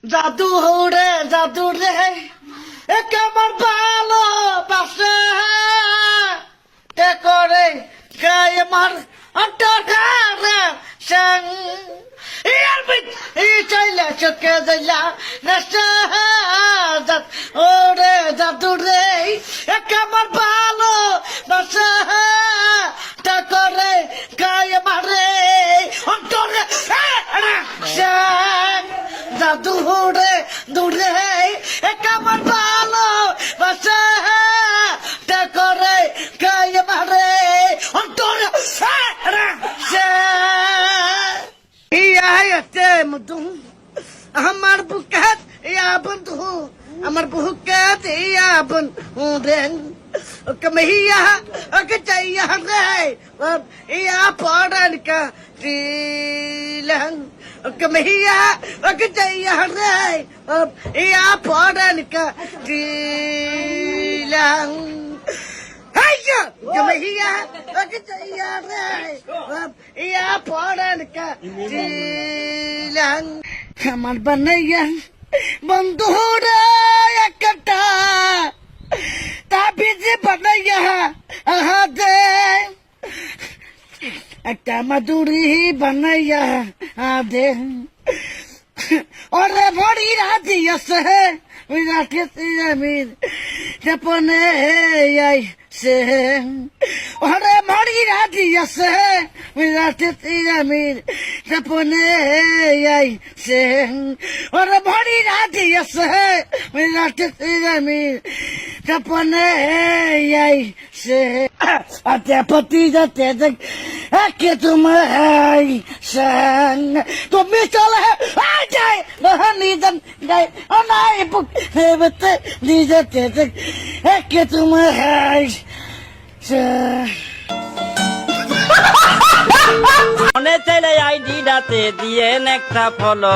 জাদু রে এক আমার ভালোবাসা তে করে গায়ে আমার অন্তরে সং ইয়ার বিট ই চাইলা চোখে যাইলা নেশা ওরে জাদু রে এক আমার ভালোবাসা তে করে গায়ে মারে অন্তরে সং জাদু দূরে এক আমার ভালোবাসা তে করে গায়ে মারে অন্তরে মধু আমার বুকেট ইয়া বন্ধু আমার বুকেট ইয়া বন্ধু রে ওকে মেহিয়া ওকে চাইয়া রে ইয়া পড়ন কা দিলং ওকে মেহিয়া ওকে চাইয়া রে ইয়া পড়ন কা দিলং Hiya! Kamahiya! Bakitaya ray! Iya poran ka dilang! Kamar banayan! Bandura yakata! Tapi si banaya! Ahade! Akka maduri banaya! Ade! Ore bori rati yase! Mirati siyamin! Japone ay! Ore mori rati yase mirate tiramir japone ay se ore mori rati yase mirate tiramir japone ay se ate pati jate jak ke tumhai sang tumi chale aa jai bahani jan jai anai puk hebte dijate jak ke tumhai মনে চাইলে আইডিটাতে দিয়ে একটা follow